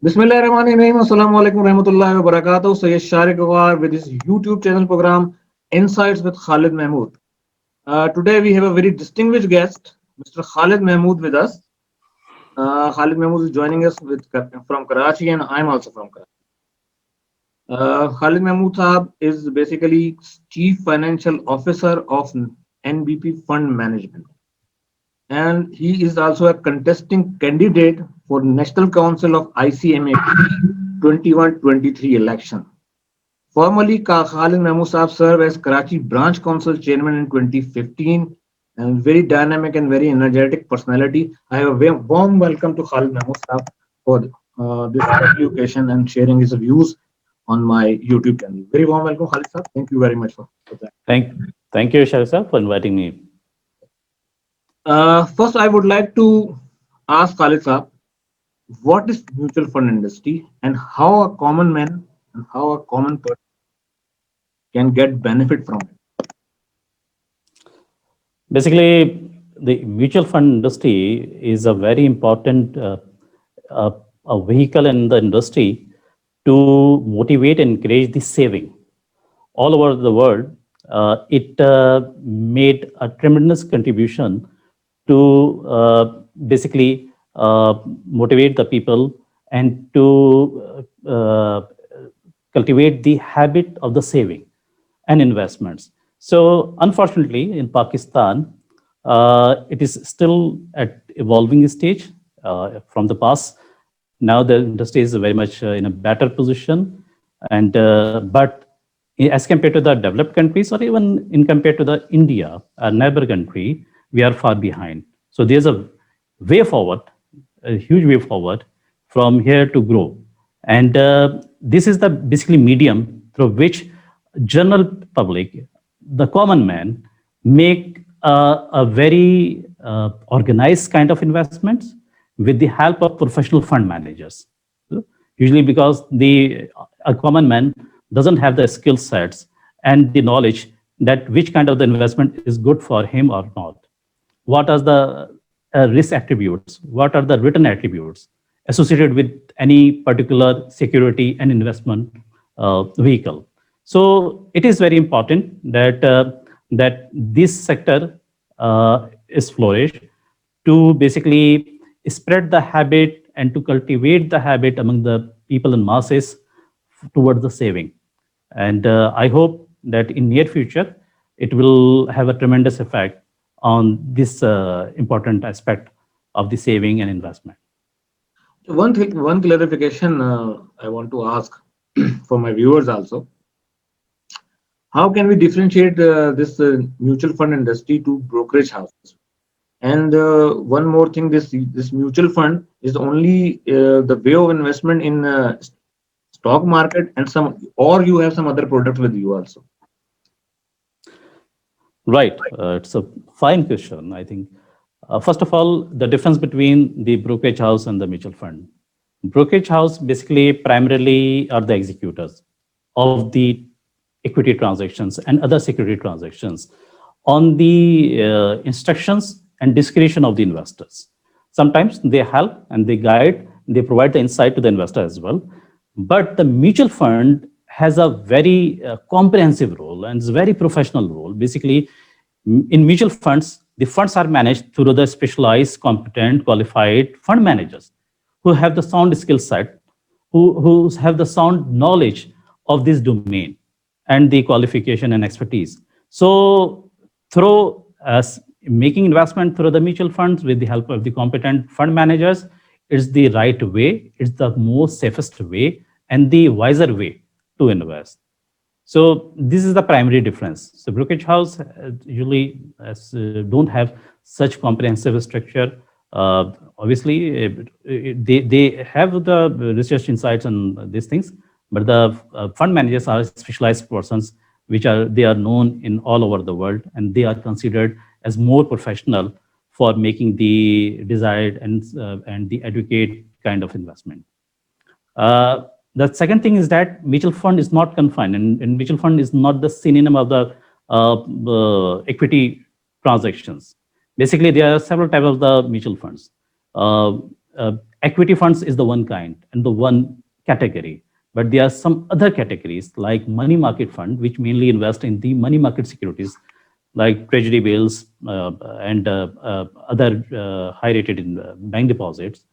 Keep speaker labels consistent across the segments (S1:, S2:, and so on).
S1: Bismillahirrahmanirrahim. Assalamu alaikum warahmatullahi wabarakatuh. So, yes, Sharik Awar with his YouTube channel program Insights with Khalid Mahmood. Today we have a very distinguished guest, Mr. Khalid Mahmood, with us. Khalid Mahmood is joining us from Karachi, and I'm also from Karachi. Khalid Mahmood Saab is basically Chief Financial Officer of NBP Fund Management, and he is also a contesting candidate for National Council of ICMA 21-23 election. Formerly, Khalid Mahmood Saab served as Karachi Branch Council Chairman in 2015, and very dynamic and very energetic personality. I have a very warm welcome to Khalid Mahmood Saab for this occasion and sharing his views on my YouTube channel. Very warm welcome, Khalid Saab. Thank you very much for that.
S2: Thank, thank you, Sharsa, for inviting me.
S1: First, I would like to ask Khalid Saab, what is mutual fund industry and how a common man and how a common person can get benefit from it?
S2: Basically, the mutual fund industry is a very important a vehicle in the industry to motivate and encourage the saving. All over the world, it made a tremendous contribution to basically motivate the people and to cultivate the habit of the saving and investments. So, unfortunately, in Pakistan, it is still at evolving stage from the past. Now the industry is very much in a better position, and but as compared to the developed countries, or even in compared to the India, our neighbor country, we are far behind. So there's a way forward, a huge way forward from here to grow. And this is the basically medium through which general public, the common man, make a very organized kind of investments with the help of professional fund managers. Usually because the a common man doesn't have the skill sets and the knowledge that which kind of the investment is good for him or not. What are the risk attributes? What are the written attributes associated with any particular security and investment vehicle? So it is very important that that this sector is flourished to basically spread the habit and to cultivate the habit among the people and masses towards the saving. And I hope that in near future, it will have a tremendous effect on this important aspect of the saving and investment.
S1: One thing, one clarification I want to ask for my viewers also. How can we differentiate this mutual fund industry to brokerage houses? And one more thing, this mutual fund is only the way of investment in stock market and some, or you have some other product with you also.
S2: Right. It's a fine question, I think. First of all, the difference between the brokerage house and the mutual fund. Brokerage house basically primarily are the executors of the equity transactions and other security transactions on the instructions and discretion of the investors. Sometimes they help and they guide, they provide the insight to the investor as well. But the mutual fund has a very comprehensive role and it's a very professional role. Basically, in mutual funds, the funds are managed through the specialized, competent, qualified fund managers who have the sound skill set, who have the sound knowledge of this domain and the qualification and expertise. So through making investment through the mutual funds with the help of the competent fund managers, it's the right way, it's the most safest way and the wiser way to invest. So this is the primary difference. So brokerage house usually don't have such comprehensive structure. Obviously, they have the research insights on these things, but the fund managers are specialized persons, which they are known in all over the world, and they are considered as more professional for making the desired and the adequate kind of investment. The second thing is that mutual fund is not confined, and mutual fund is not the synonym of the equity transactions. Basically, there are several types of the mutual funds. equity funds is the one kind and the one category, but there are some other categories like money market fund, which mainly invest in the money market securities like treasury bills and other high rated bank deposits.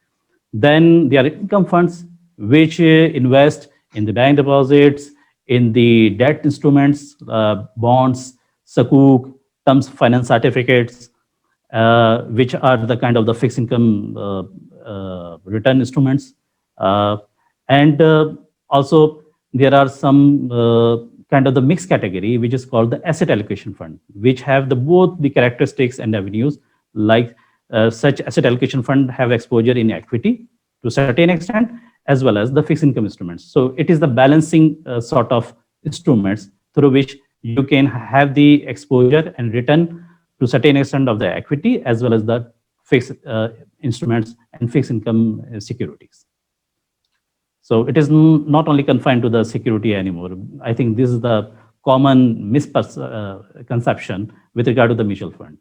S2: Then there are income funds which invest in the bank deposits, in the debt instruments, bonds, sukuk, terms finance certificates, which are the kind of the fixed income return instruments. And also there are some kind of the mixed category, which is called the asset allocation fund, which have the both the characteristics and avenues. Like such asset allocation fund have exposure in equity to a certain extent, as well as the fixed income instruments. So it is the balancing sort of instruments through which you can have the exposure and return to certain extent of the equity as well as the fixed instruments and fixed income securities. So it is not only confined to the security anymore. I think this is the common misconception with regard to the mutual fund.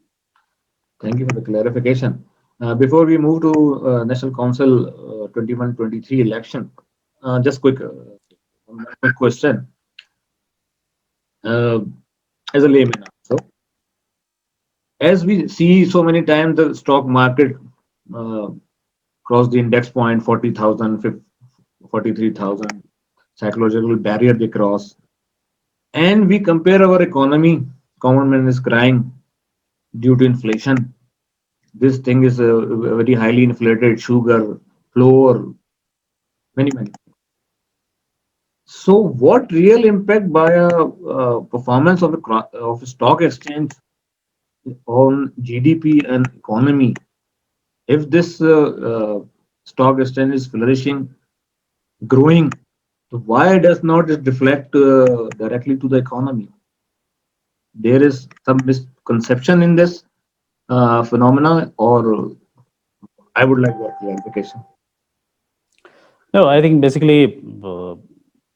S1: Thank you for the clarification. Before we move to National Council 21-23 election, just one quick question. As a layman also, as we see so many times the stock market cross the index point 40,000, 43,000, psychological barrier they cross, and we compare our economy, common man is crying due to inflation. This thing is very highly inflated, sugar, flour, many. So what real impact by a performance of a stock exchange on GDP and economy if this stock exchange is flourishing, growing? So why does not it reflect directly to the economy? There is some misconception in this phenomena, or I would like that clarification.
S2: No, I think basically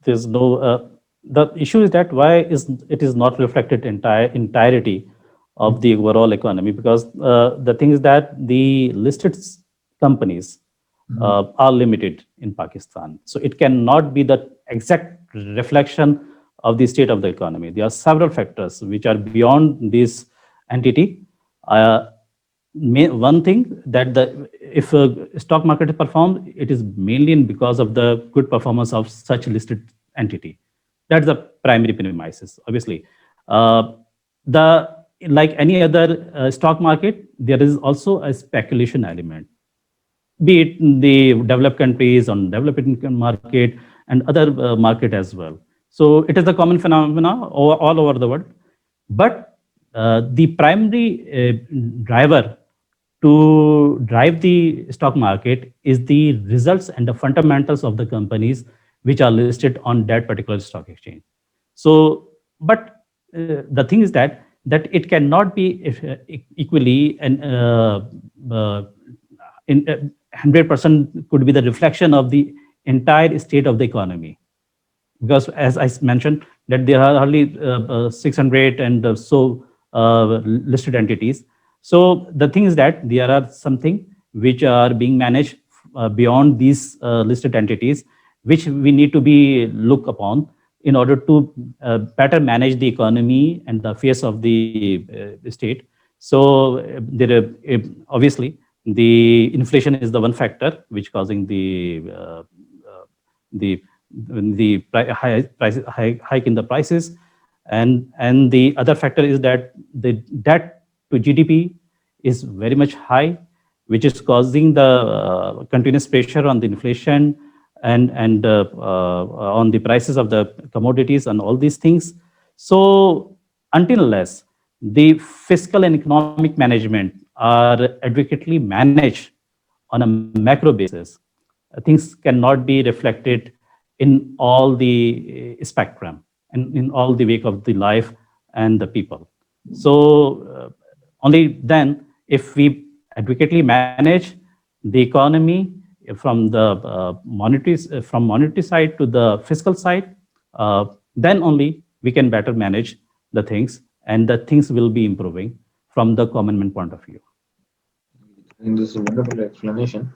S2: there's no. The issue is that why is it is not reflected entirety of the overall economy, because the thing is that the listed companies are limited in Pakistan, so it cannot be the exact reflection of the state of the economy. There are several factors which are beyond this entity. One thing that if a stock market is performed, it is mainly because of the good performance of such listed entity. That's the primary premises. Obviously, the like any other stock market, there is also a speculation element, be it in the developed countries, on developing market, and other market as well. So it is a common phenomena all over the world. But the primary driver to drive the stock market is the results and the fundamentals of the companies which are listed on that particular stock exchange. So, but the thing is that it cannot be equally and in 100% could be the reflection of the entire state of the economy, because as I mentioned that there are hardly 600 and so listed entities. So the thing is that there are something which are being managed beyond these listed entities, which we need to be look upon in order to better manage the economy and the affairs of the state. So obviously the inflation is the one factor which causing the hike in the prices, and the other factor is that the debt to GDP is very much high, which is causing the continuous pressure on the inflation and on the prices of the commodities and all these things. So until unless the fiscal and economic management are adequately managed on a macro basis, things cannot be reflected in all the spectrum and in all the wake of the life and the people. So only then, if we adequately manage the economy from the monetary side to the fiscal side, then only we can better manage the things, and the things will be improving from the common man point of view.
S1: I think this is a wonderful explanation.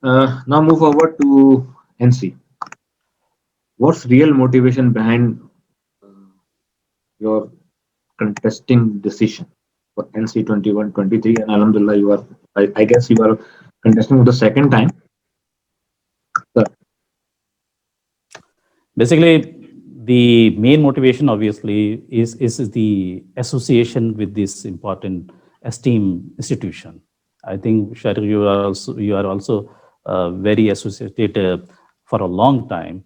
S1: Now move forward to NC. What's real motivation behind your contesting decision for NC 21-23? And Alhamdulillah, I guess you are contesting for the second time. Sir.
S2: Basically, the main motivation obviously is the association with this important esteemed institution. I think Sharik, you are also very associated for a long time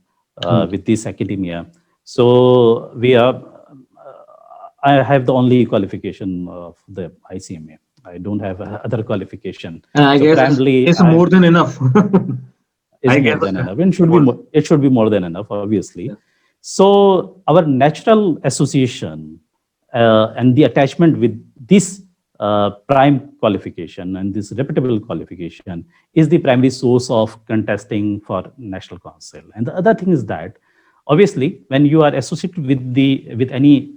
S2: with this academia. So I have the only qualification of the ICMA. I don't have other qualification.
S1: And I
S2: So
S1: guess
S2: primarily,
S1: it's more than enough.
S2: is
S1: I
S2: more
S1: guess
S2: than enough. It should be
S1: more.
S2: more, it should be more than enough, obviously.
S1: Yeah.
S2: So our natural association and the attachment with this prime qualification and this reputable qualification is the primary source of contesting for national council. And the other thing is that obviously when you are associated with any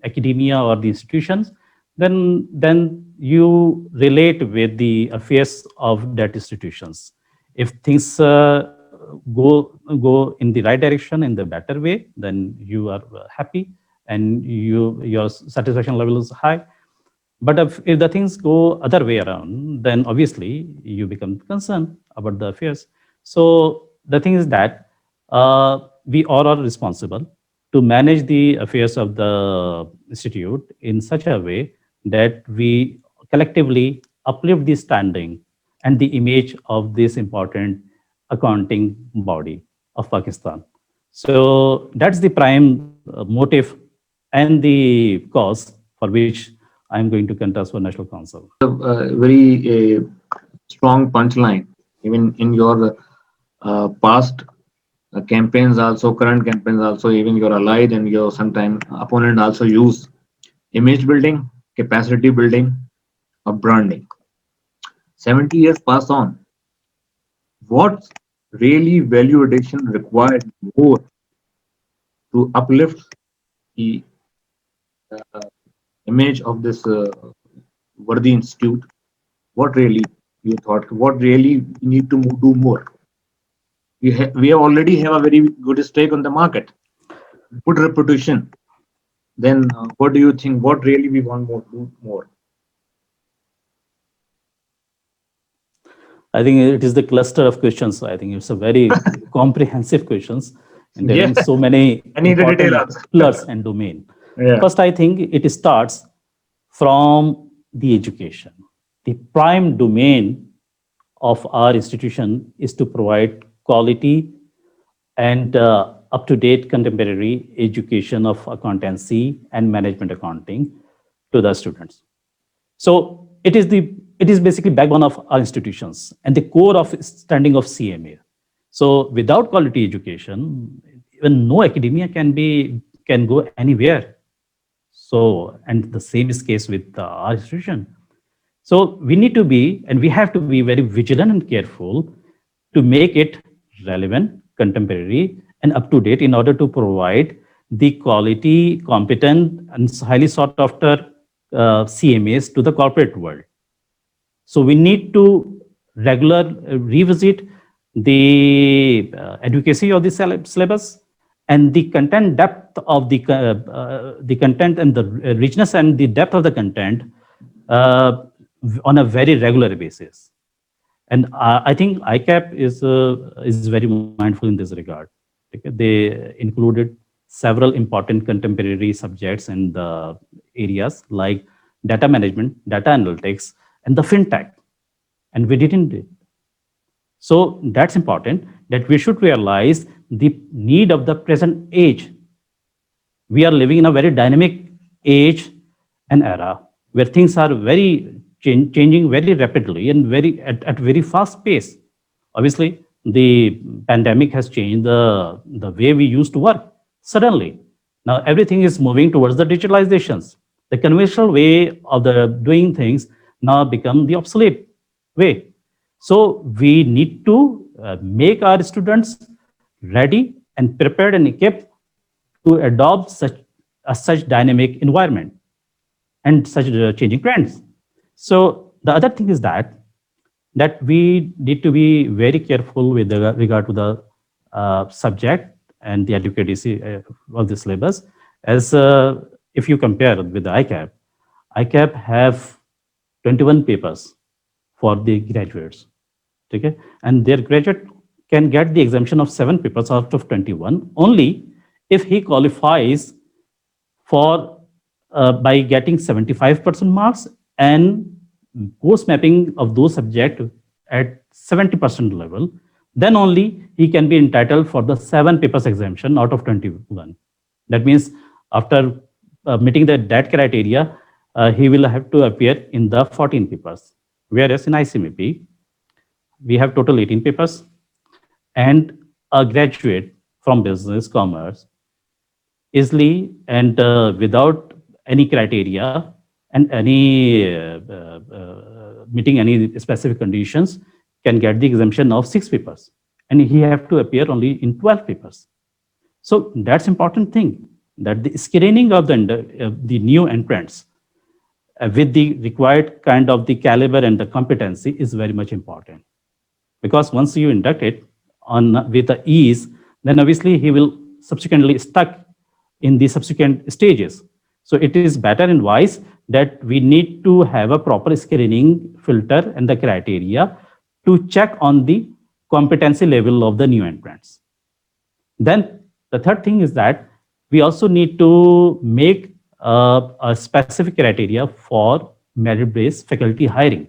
S2: academia or the institutions, then you relate with the affairs of that institutions. If things go in the right direction in the better way, then you are happy and your satisfaction level is high. But if the things go other way around, then obviously you become concerned about the affairs. So the thing is that we all are responsible to manage the affairs of the institute in such a way that we collectively uplift the standing and the image of this important accounting body of Pakistan. So that's the prime motive and the cause for which I'm going to contest for National Council.
S1: A very strong punchline, even in your past campaigns, also current campaigns, also even your allied and your sometime opponent also use image building, capacity building, or branding. 70 years pass on. What's really value addition required more to uplift the uh, image of this worthy institute? What really you thought? What really we need to do more? We already have a very good stake on the market, good reputation. Then what do you think? What really we want more do more?
S2: I think it is the cluster of questions. I think it's a very comprehensive questions
S1: Yeah,
S2: entailing so many
S1: I need a detail
S2: important
S1: answer.
S2: pillars and domain.
S1: Yeah.
S2: First, I think it starts from the education. The prime domain of our institution is to provide quality and up-to-date contemporary education of accountancy and management accounting to the students. So it is basically backbone of our institutions and the core of standing of CMA. So without quality education, even no academia can go anywhere. So and the same is case with our institution. So we need to be and we have to be very vigilant and careful to make it relevant, contemporary, and up to date in order to provide the quality, competent, and highly sought after CMAs to the corporate world. So we need to regular revisit the advocacy of the syllabus and the content depth of the content and the richness and the depth of the content on a very regular basis. And I think ICAP is very mindful in this regard. Okay? They included several important contemporary subjects in the areas like data management, data analytics, and the fintech. And we didn't do it. So that's important that we should realize the need of the present age. We are living in a very dynamic age and era where things are very changing very rapidly and very at very fast pace. Obviously, the pandemic has changed the way we used to work suddenly. Now everything is moving towards the digitalizations. The conventional way of the doing things now become the obsolete way. So we need to make our students ready and prepared and equipped to adopt such dynamic environment and such changing trends. So the other thing is that that we need to be very careful with regard to the subject and the advocacy of the syllabus. As if you compare with the ICAP have 21 papers for the graduates. Okay, and their graduate can get the exemption of 7 papers out of 21 only if he qualifies for by getting 75% marks and post mapping of those subjects at 70% level. Then only he can be entitled for the 7 papers exemption out of 21. That means after meeting that criteria, he will have to appear in the 14 papers. Whereas in ICMP, we have total 18 papers, and a graduate from business commerce easily and without any criteria and any meeting any specific conditions can get the exemption of 6 papers, and he have to appear only in 12 papers. So that's important thing, that the screening of the new entrants with the required kind of the caliber and the competency is very much important. Because once you induct it on with the ease, then obviously he will subsequently stuck in the subsequent stages. So it is better and wise that we need to have a proper screening filter and the criteria to check on the competency level of the new entrants. Then the third thing is that we also need to make a specific criteria for merit-based faculty hiring.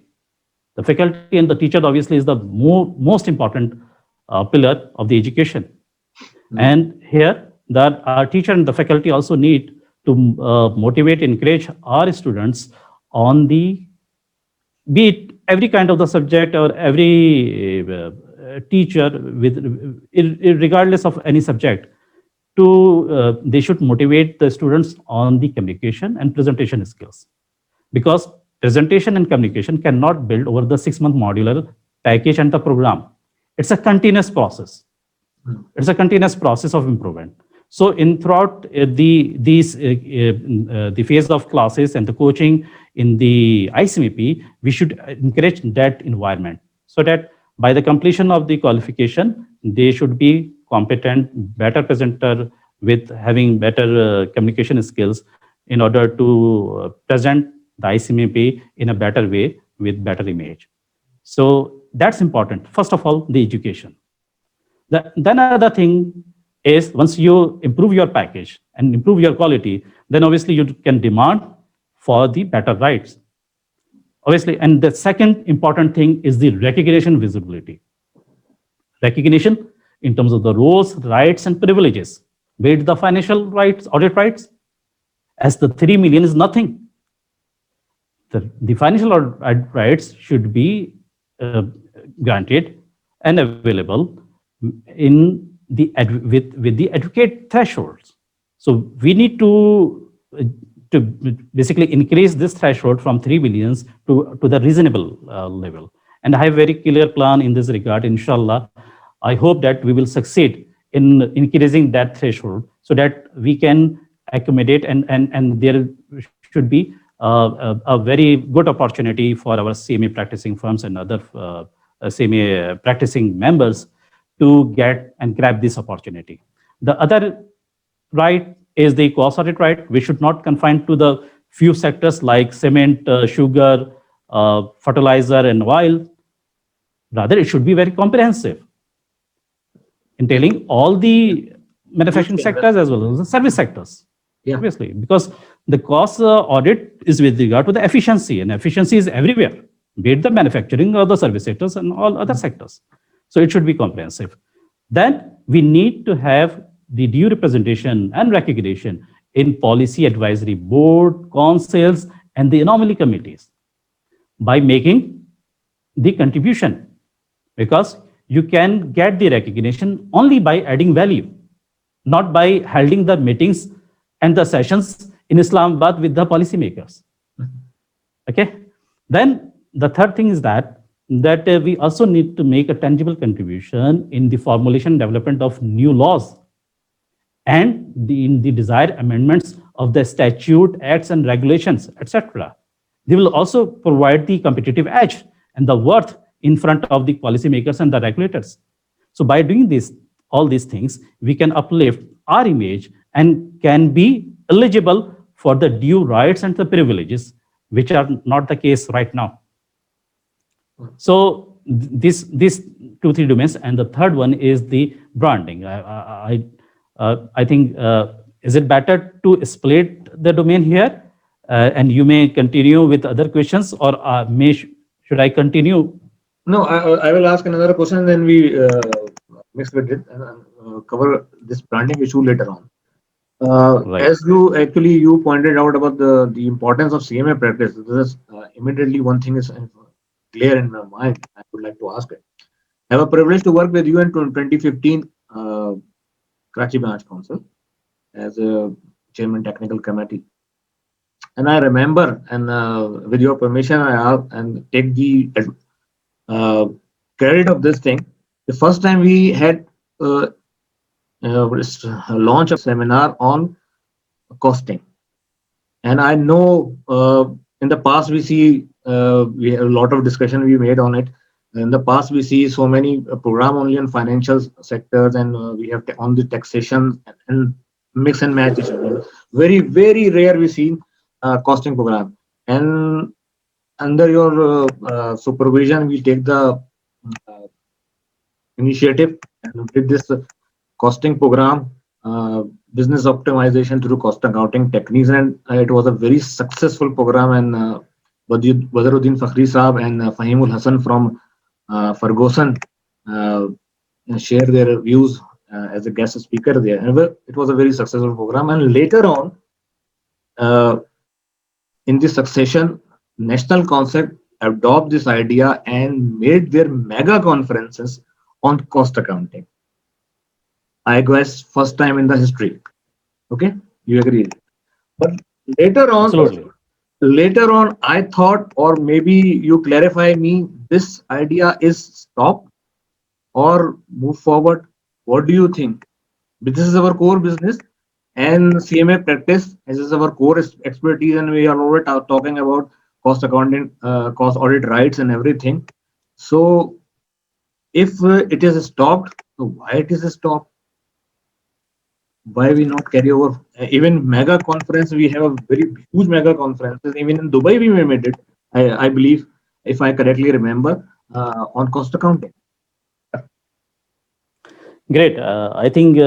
S2: The faculty and the teacher obviously is the most important pillar of the education. And here, our teacher and the faculty also need to motivate, encourage our students on the, be it every kind of the subject or every teacher, with regardless of any subject, to they should motivate the students on the communication and presentation skills. Because presentation and communication cannot build over the 6-month modular package and the program. It's a continuous process. It's a continuous process of improvement. So throughout the phase of classes and the coaching in the ICMP, we should encourage that environment so that by the completion of the qualification, they should be competent, better presenter with having better communication skills in order to present the ICMP in a better way with better image. So that's important. First of all, the education. Then another thing is once you improve your package and improve your quality, then obviously you can demand for the better rights. Obviously, and the second important thing is the recognition visibility. Recognition in terms of the roles, rights, and privileges, be it the financial rights, audit rights, as the 3 million is nothing. The financial rights should be granted and available in the with the adequate thresholds. So we need to basically increase this threshold from 3 billions to the reasonable level. And I have a very clear plan in this regard. Inshallah, I hope that we will succeed in increasing that threshold so that we can accommodate and there should be a very good opportunity for our CMA practicing firms and other CMA practicing members to get and grab this opportunity. The other right is the cost audit right. We should not confine to the few sectors like cement, sugar, fertilizer, and oil. Rather, it should be very comprehensive, entailing all the manufacturing sectors as well as the service sectors. Yeah. Obviously, because the cost audit is with regard to the efficiency, and efficiency is everywhere, be it the manufacturing or the service sectors and all other sectors. So it should be comprehensive. Then we need to have the due representation and recognition in policy advisory board, councils, and the anomaly committees by making the contribution, because you can get the recognition only by adding value, not by holding the meetings and the sessions in Islamabad with the policymakers. Okay. Then the third thing is that we also need to make a tangible contribution in the formulation and development of new laws and in the desired amendments of the statute, acts, and regulations, etc. They will also provide the competitive edge and the worth in front of the policymakers and the regulators. So by doing this, all these things, we can uplift our image and can be eligible for the due rights and the privileges, which are not the case right now. So this 2 3 domains, and the third one is the branding. I think is it better to split the domain here, and you may continue with other questions, or should I continue?
S1: No, I will ask another question, then we mix with it and cover this branding issue later on.
S2: Right.
S1: As you pointed out about the importance of CMA practice, this is immediately one thing is clear in my mind. I would like to ask it. I have a privilege to work with you in 2015 Karachi Branch Council as a chairman technical committee, and I remember, and with your permission, and take the uh, credit of this thing. The first time we had launch a seminar on costing, and I know in the past we have a lot of discussion we made on it. In the past, we see so many program only on financial sectors, and we have on the taxation and mix and match. Very very rare we see costing program, and under your supervision, we take the uh, initiative and with this costing program, business optimization through cost accounting techniques, and it was a very successful program. And Badruddin Fakhri Saab and Fahimul Hassan from Ferguson uh, share their views as a guest speaker there. And it was a very successful program. And later on, uh, in this succession, National Council adopt this idea and made their mega conferences on cost accounting. I guess first time in the history. Okay, you agree? But later on,
S2: Absolutely.
S1: later on, I thought, or maybe you clarify me, this idea is stopped or move forward. What do you think? This is our core business, and CMA practice. This is our core expertise, and we are already talking about cost accounting, cost audit rights, and everything. So, if it is stopped, so why it is stopped? Why we not carry over? Even mega conference, we have a very huge mega conferences. Even in Dubai, we made it. I believe, if I correctly remember, on cost accounting.
S2: Great. I think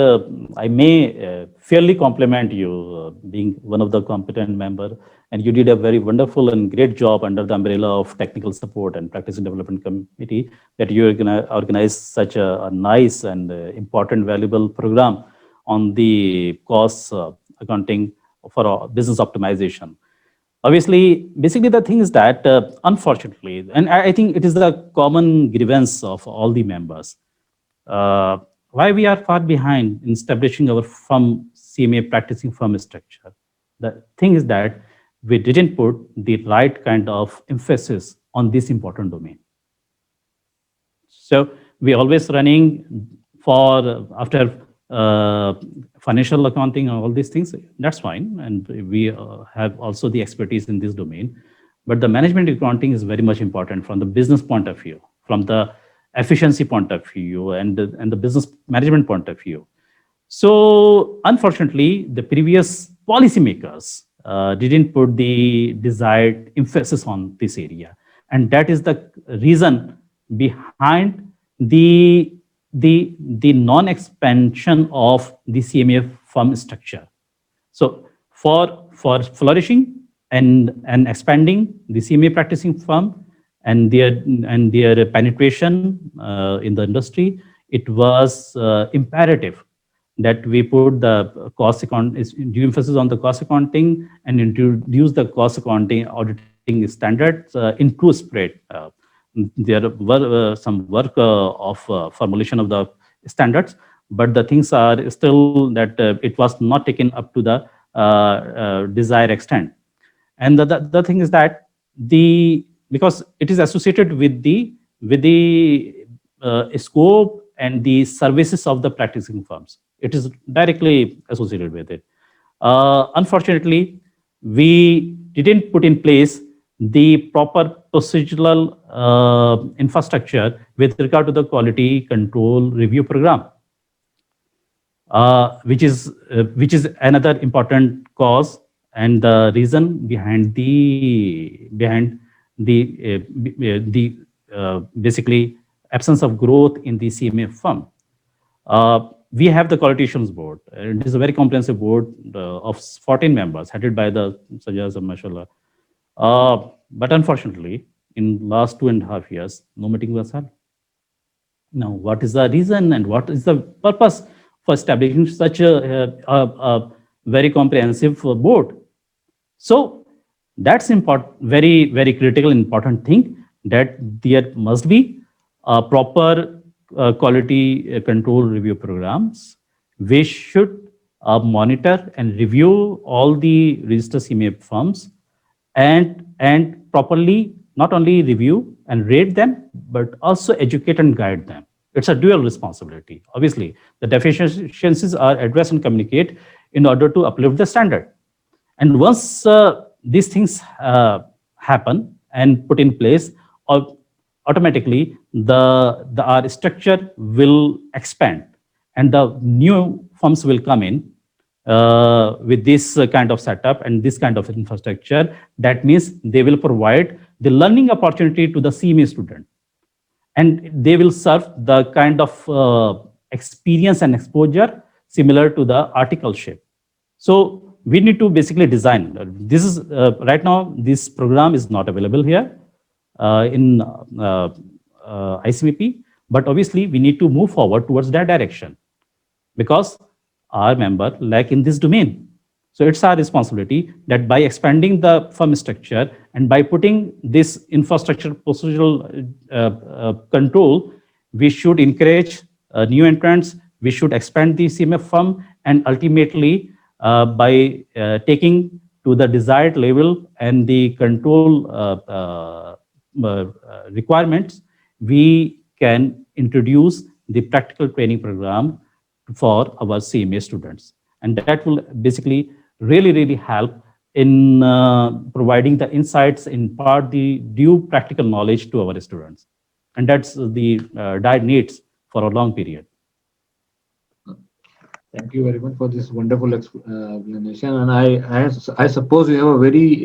S2: I may fairly compliment you, being one of the competent member, and you did a very wonderful and great job under the umbrella of technical support and practice and development committee, that you organize such a nice and important, valuable program on the cost accounting for business optimization. Obviously, basically the thing is that unfortunately, and I think it is the common grievance of all the members, uh, why we are far behind in establishing our firm CMA practicing firm structure. The thing is that we didn't put the right kind of emphasis on this important domain. So we always running for after financial accounting and all these things. That's fine, and we have also the expertise in this domain. But the management accounting is very much important from the business point of view, from the efficiency point of view, and the business management point of view. So unfortunately, the previous policymakers didn't put the desired emphasis on this area, and that is the reason behind the non-expansion of the CMA firm structure. So for flourishing and expanding the CMA practicing firm and their penetration in the industry, it was imperative that we put the cost account due emphasis on the cost accounting and introduce the cost accounting auditing standards in true spirit. There were some work of formulation of the standards, but the things are still that it was not taken up to the desired extent. And the thing is that because it is associated with the scope and the services of the practicing firms, it is directly associated with it. Unfortunately, we didn't put in place the proper procedural infrastructure with regard to the quality control review program, which is another important cause and the reason behind the basically absence of growth in the CMA firm. We have the quality assurance board. It is a very comprehensive board of 14 members, headed by the Sajaz Mashallah. But unfortunately, in last 2.5 years, no meeting was held. Now, what is the reason and what is the purpose for establishing such a very comprehensive board? So that's very, very critical, important thing, that there must be a proper quality control review programs. We should monitor and review all the registered CMA firms and properly not only review and rate them, but also educate and guide them. It's a dual responsibility. Obviously, the deficiencies are addressed and communicate in order to uplift the standard. And once these things happen and put in place, automatically our structure will expand and the new firms will come in with this kind of setup and this kind of infrastructure. That means they will provide the learning opportunity to the CMA student, and they will serve the kind of experience and exposure similar to the articleship. So we need to basically design. This is right now, this program is not available here in ICMP, but obviously we need to move forward towards that direction because our member lack in this domain. So it's our responsibility that by expanding the firm structure and by putting this infrastructure procedural control, we should encourage new entrants, we should expand the CMF firm, and ultimately by taking to the desired level and the control requirements, we can introduce the practical training program for our CMA students. And that will basically really help in providing the insights, impart the due practical knowledge to our students. And that's the dire needs for a long period.
S1: Thank you very much for this wonderful explanation. And I suppose you have a very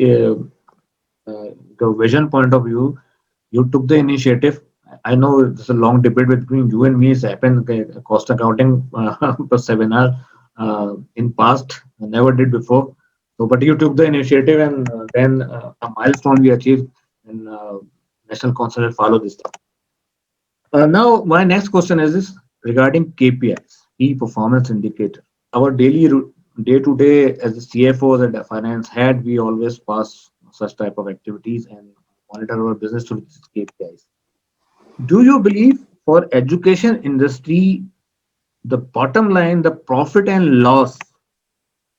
S1: the vision point of view. You took the initiative. I know it's a long debate between you and me. It's happened cost accounting seminar in past. I never did before. So, but you took the initiative, and then a milestone we achieved, and National Council will follow this. Now, my next question is this regarding KPIs, key performance indicator. Our daily day-to-day as a CFO and a finance head, we always pass such type of activities and monitor our business to KPIs. Do you believe for education industry, the bottom line, the profit and loss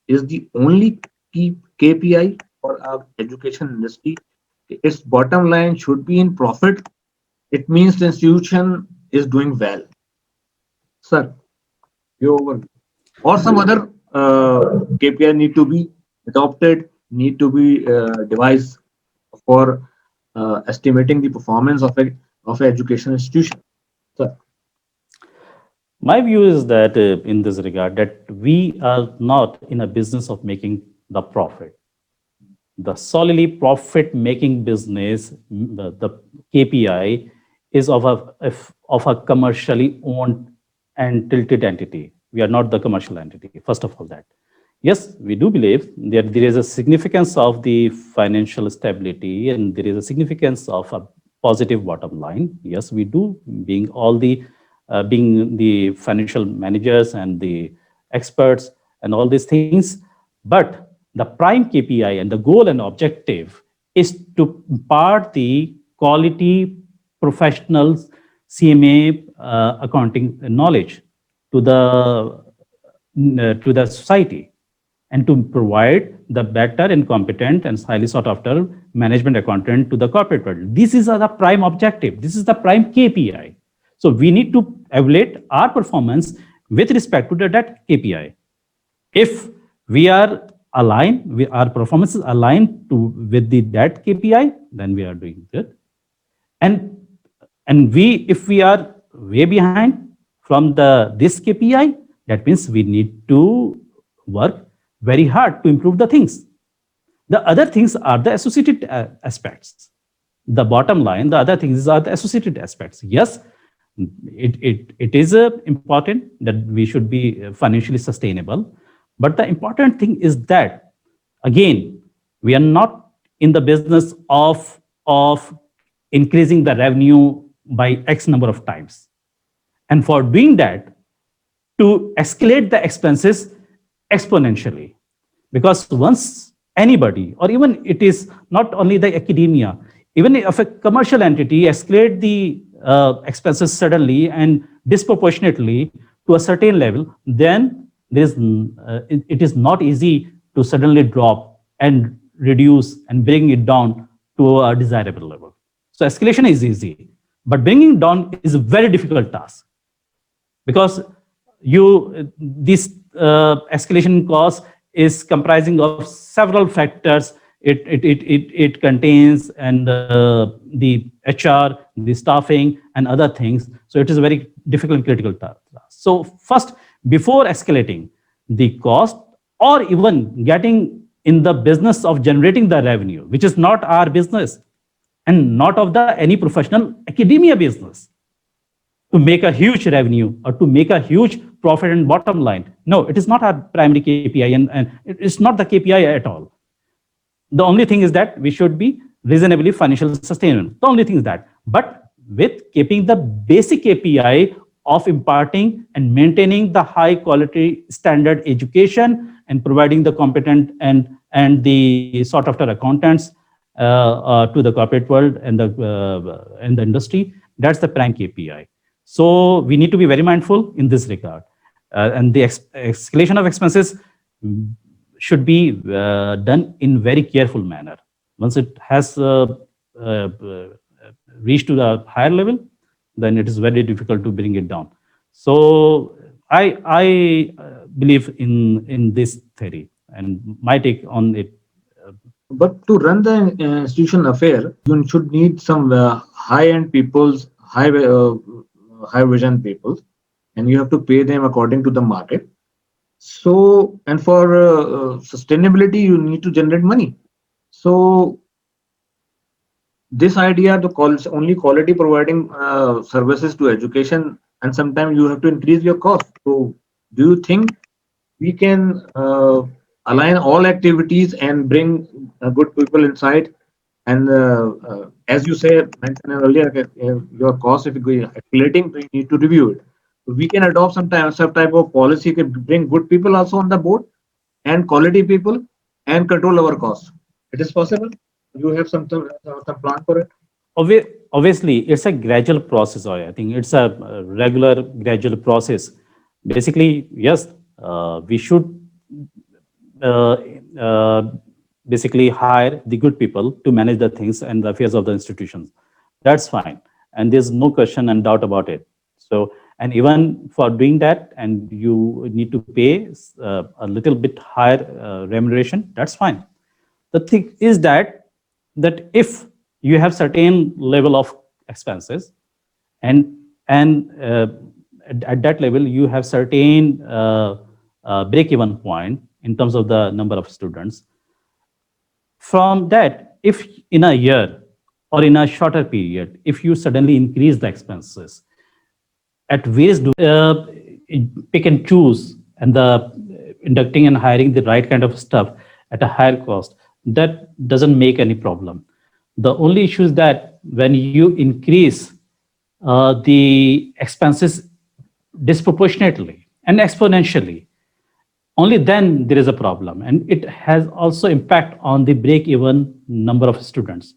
S1: is the only key KPI for our education industry? Its bottom line should be in profit. It means the institution is doing well. Sir, you over. Or some other KPI need to be adopted, need to be devised for estimating the performance of an education institution. Sir.
S2: My view is that in this regard, that we are not in a business of making the profit. The solely profit-making business, the KPI, is of a commercially owned and tilted entity. We are not the commercial entity, first of all that. Yes, we do believe that there is a significance of the financial stability and there is a significance of a positive bottom line. Yes, we do, being the financial managers and the experts and all these things. But the prime KPI and the goal and objective is to impart the quality professionals CMA accounting knowledge to the society, and to provide the better and competent and highly sought after management accountant to the corporate world. This is the prime objective. This is the prime KPI. So we need to evaluate our performance with respect to that KPI. If we are our performance is aligned to with the that KPI, then we are doing good. And if we are way behind from this KPI, that means we need to work very hard to improve the things. The other things are the associated aspects. The bottom line, the other things are the associated aspects. Yes, it is important that we should be financially sustainable. But the important thing is that, again, we are not in the business of increasing the revenue by X number of times. And for doing that, to escalate the expenses exponentially. Because once anybody, or even it is not only the academia, even if a commercial entity escalate the expenses suddenly and disproportionately to a certain level, then it is not easy to suddenly drop and reduce and bring it down to a desirable level. So escalation is easy, but bringing down is a very difficult task, because this escalation cost is comprising of several factors. It contains and the HR, the staffing, and other things. So it is a very difficult and critical task. So first, before escalating the cost, or even getting in the business of generating the revenue, which is not our business and not of the any professional academia business, to make a huge revenue or to make a huge profit and bottom line. No, it is not our primary KPI, and it's not the KPI at all. The only thing is that we should be reasonably financially sustainable. The only thing is that, but with keeping the basic KPI of imparting and maintaining the high quality standard education and providing the competent and the sought after accountants to the corporate world and the industry. That's the prime KPI. So we need to be very mindful in this regard. And the escalation of expenses should be done in very careful manner. Once it has reached to the higher level, then it is very difficult to bring it down. So I believe in this theory, and my take on it.
S1: But to run the institution affair, you should need some high-end people's high vision people, and you have to pay them according to the market. So, and for sustainability, you need to generate money. So, this idea to call only quality providing services to education, and sometimes you have to increase your cost. So, do you think we can align all activities and bring good people inside? And as you said, mentioned earlier, your cost, if it is escalating, you need to review it. We can adopt some type of policy to bring good people also on the board and quality people and control our costs. It is possible. You have some plan for it.
S2: Obviously, it's a gradual process. Or I think it's a regular gradual process. Basically, yes, we should basically hire the good people to manage the things and the affairs of the institutions. That's fine, and there's no question and doubt about it. So, and even for doing that, and you need to pay a little bit higher remuneration, that's fine. The thing is that if you have certain level of expenses, and at that level you have certain break-even point in terms of the number of students. From that, if in a year or in a shorter period, if you suddenly increase the expenses at various pick and choose, and the inducting and hiring the right kind of stuff at a higher cost, that doesn't make any problem. The only issue is that when you increase the expenses disproportionately and exponentially, only then there is a problem, and it has also impact on the break-even number of students.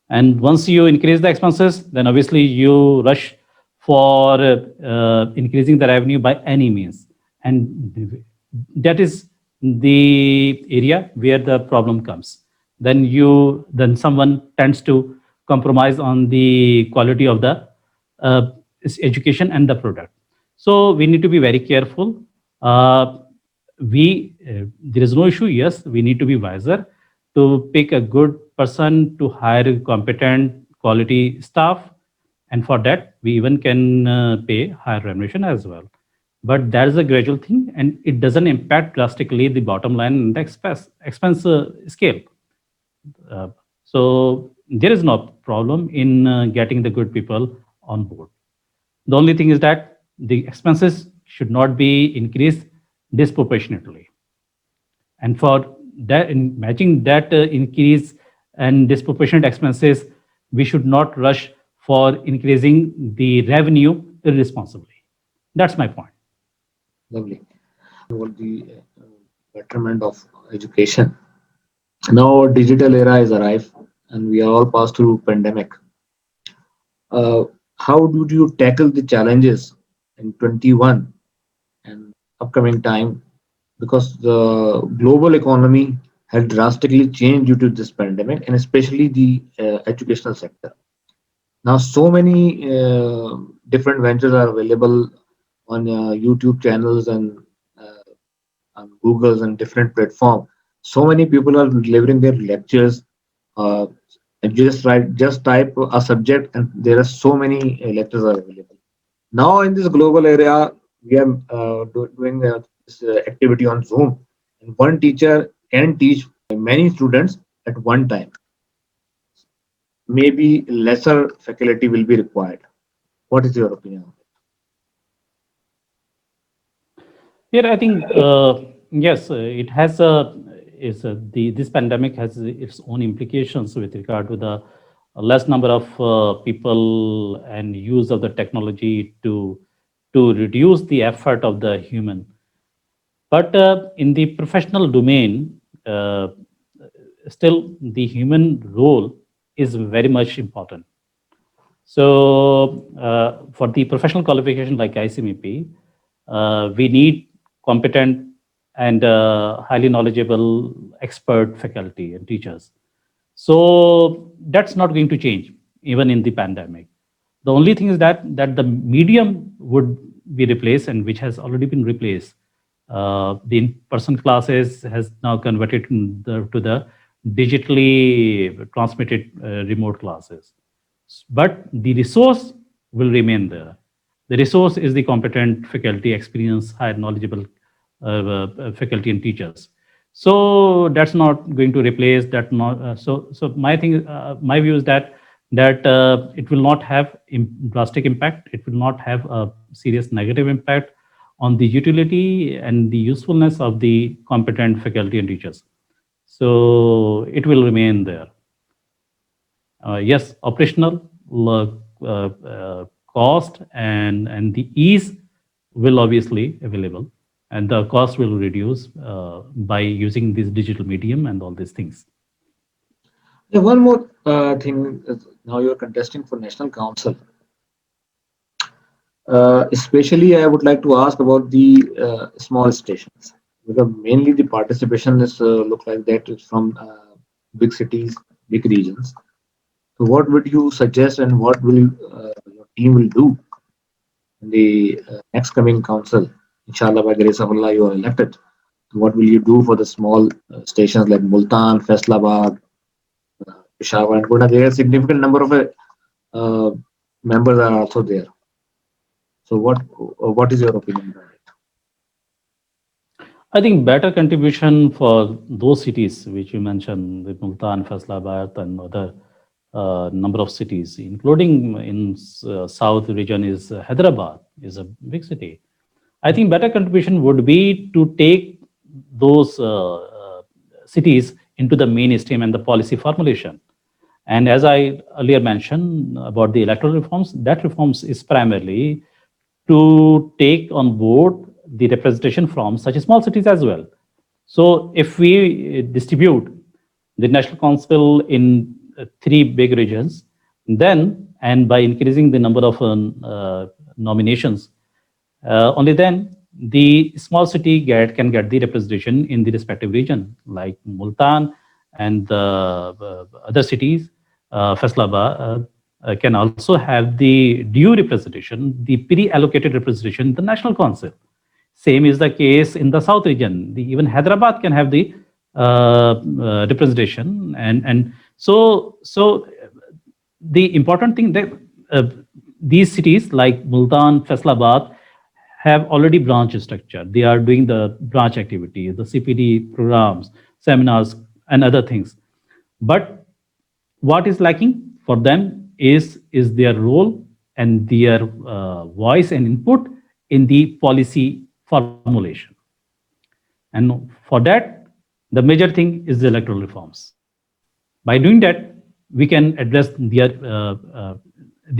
S2: And once you increase the expenses, then obviously you rush for increasing the revenue by any means, and that is the area where the problem comes. Then someone tends to compromise on the quality of the education and the product. So we need to be very careful. there is no issue. Yes, we need to be wiser to pick a good person, to hire competent quality staff, and for that we even can pay higher remuneration as well. But that is a gradual thing, and it doesn't impact drastically the bottom line and the expense scale. uh, so there is no problem in getting the good people on board. The only thing is that the expenses should not be increased disproportionately. And for that, in matching that increase and disproportionate expenses, we should not rush for increasing the revenue irresponsibly. That's my point.
S1: Lovely. About the betterment of education. Now digital era is arrived and we are all passed through pandemic. Uh, how did you tackle the challenges in 21 and upcoming time? Because the global economy has drastically changed due to this pandemic and especially the educational sector. Now, so many different ventures are available on YouTube channels and on Google's and different platform. So many people are delivering their lectures. Uh, and just type a subject, and there are so many lectures are available. Now, in this global area, we are doing this activity on Zoom, and one teacher can teach many students at one time. Maybe lesser faculty will be required. What is your opinion?
S2: Here, I think yes, it has a is a, the this pandemic has its own implications with regard to the less number of people and use of the technology to reduce the effort of the human. But in the professional domain, still the human role is very much important. So for the professional qualification like ICMP, we need competent and highly knowledgeable expert faculty and teachers. So that's not going to change even in the pandemic. The only thing is that the medium would be replaced, and which has already been replaced. The in-person classes has now converted to the digitally transmitted remote classes. But the resource will remain there. The resource is the competent faculty, experienced, high knowledgeable faculty and teachers. So that's not going to replace that. Not so. My thing, my view is that it will not have drastic impact. It will not have a serious negative impact on the utility and the usefulness of the competent faculty and teachers. So it will remain there. Yes, operational cost and the ease will obviously available, and the cost will reduce by using this digital medium and all these things.
S1: Yeah, one more thing. Now you're contesting for National Council. Especially, I would like to ask about the small stations because mainly the participation is look like that is from big cities, big regions. So, what would you suggest, and what will your team will do in the next coming council? Inshallah, by grace of Allah, you are elected. So what will you do for the small stations like Multan, Faisalabad, Peshawar, and Gurna? There are significant number of uh, members are also there. So, what is your opinion on it?
S2: I think better contribution for those cities which you mentioned, the Multan, Faisalabad, and other number of cities, including in south region is Hyderabad, is a big city. I think better contribution would be to take those cities into the mainstream and the policy formulation. And as I earlier mentioned about the electoral reforms, that reforms is primarily to take on board the representation from such small cities as well. So if we distribute the National Council in three big regions, then, and by increasing the number of nominations, only then the small city can get the representation in the respective region, like Multan and the other cities, Faisalabad, can also have the due representation, the pre-allocated representation in the National Council. Same is the case in the South region. Even Hyderabad can have the representation, and so the important thing that uh, these cities like Multan, Faisalabad have already branch structure. They are doing the branch activity, the CPD programs, seminars, and other things. But what is lacking for them is their role and their voice and input in the policy formulation. And for that, the major thing is the electoral reforms. By doing that, we can address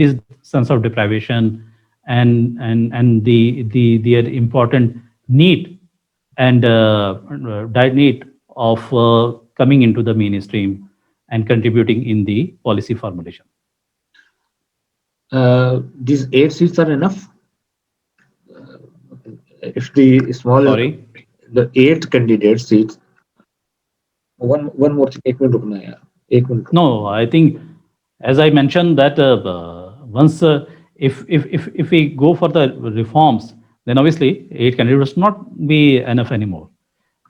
S2: this sense of deprivation and their important need and dire need of coming into the mainstream and contributing in the policy formulation.
S1: These 8 seats are enough. If the small,
S2: Sorry.
S1: the 8 candidate seats. One more thing. एक minute रुकना यार. एक minute.
S2: No, I think, as I mentioned, that once if we go for the reforms, then obviously 8 candidates will not be enough anymore.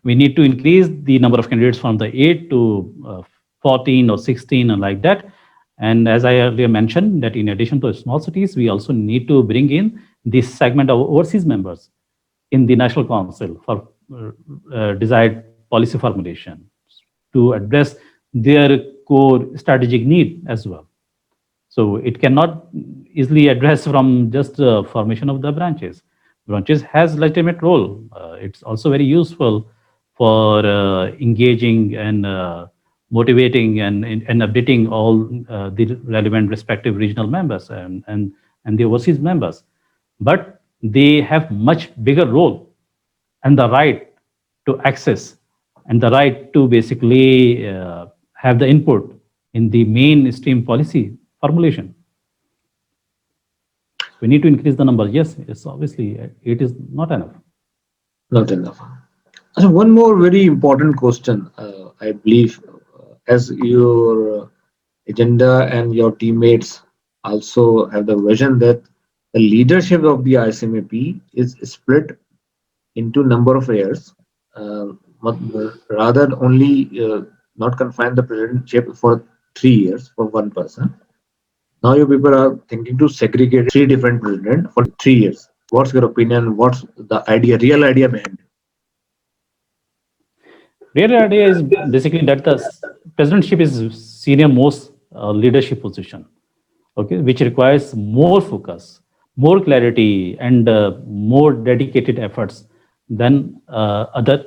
S2: We need to increase the number of candidates from the 8 to 14 or 16 and like that. And as I earlier mentioned, that in addition to small cities, we also need to bring in this segment of overseas members in the National Council for desired policy formulation to address their core strategic need as well. So it cannot easily address from just formation of the branches. Branches has legitimate role. It's also very useful for engaging and motivating and updating all the relevant respective regional members and the overseas members. But they have much bigger role and the right to access and the right to basically have the input in the mainstream policy formulation. We need to increase the number. Yes, it's obviously it is not enough.
S1: Not enough. So one more very important question, I believe, as your agenda and your teammates also have the vision that the leadership of the ICMAP is split into number of years, rather only not confine the presidentship for 3 years for one person. Now you people are thinking to segregate 3 different presidents for 3 years. What's your opinion? What's the idea, real idea behind it?
S2: Real idea is basically that the presidentship is senior most leadership position, okay, which requires more focus, more clarity, and more dedicated efforts than other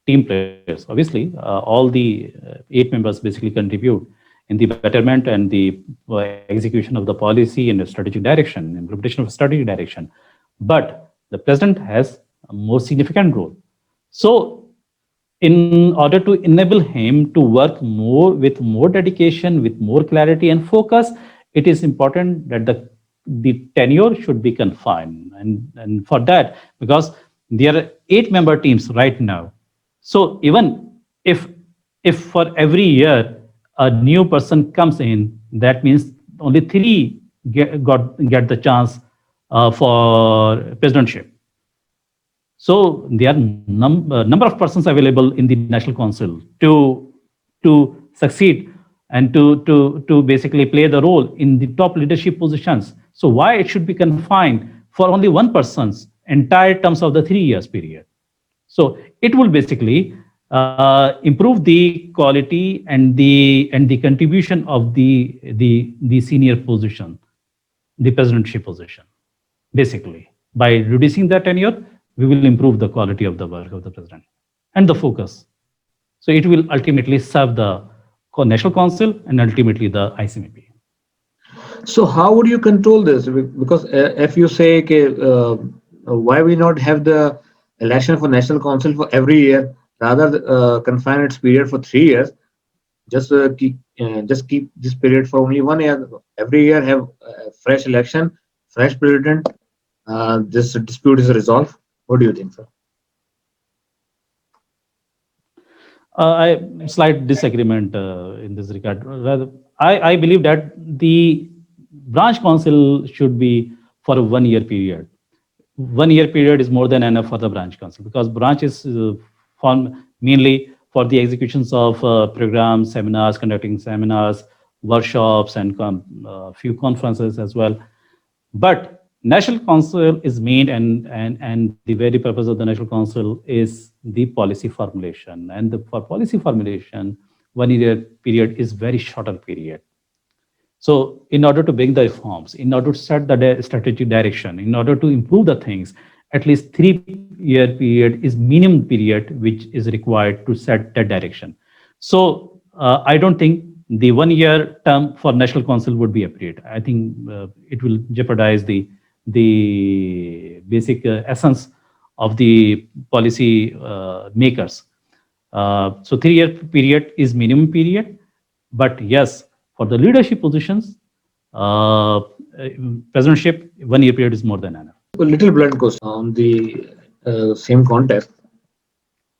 S2: team players. Obviously, all the 8 members basically contribute in the betterment and the execution of the policy and the strategic direction, implementation of strategic direction. But the president has a more significant role. So in order to enable him to work more with more dedication, with more clarity and focus, it is important that the tenure should be confined. And for that, because there are 8 member teams right now. So even if for every year a new person comes in, that means only 3 get the chance for presidentship. So there are number of persons available in the National Council to succeed and to basically play the role in the top leadership positions. So why it should be confined for only one person's entire terms of the 3 years period? So it will basically improve the quality and the contribution of the senior position, the presidentship position. Basically, by reducing the tenure, we will improve the quality of the work of the president and the focus. So it will ultimately serve the National Council and ultimately the ICMP.
S1: So how would you control this? Because if you say, okay, why we not have the election for National Council for every year, rather confine its period for 3 years, just keep this period for only 1 year. Every year have a fresh election, fresh president. This dispute is resolved. What do you think, sir?
S2: I slight disagreement in this regard. Rather, I believe that the branch council should be for a 1 year period. 1 year period is more than enough for the branch council, because branch is formed mainly for the executions of programs, seminars, conducting seminars, workshops, and few conferences as well. But National Council is made, and the very purpose of the National Council is the policy formulation. And for policy formulation, 1 year period is very shorter period. So, in order to bring the reforms, in order to set the strategic direction, in order to improve the things, at least 3 year period is minimum period which is required to set that direction. So, I don't think the 1 year term for National Council would be appropriate. I think it will jeopardize the basic essence of the policy makers. So 3 year period is minimum period, but yes, for the leadership positions, presidentship, 1 year period is more than enough.
S1: A little blunt question on the same context.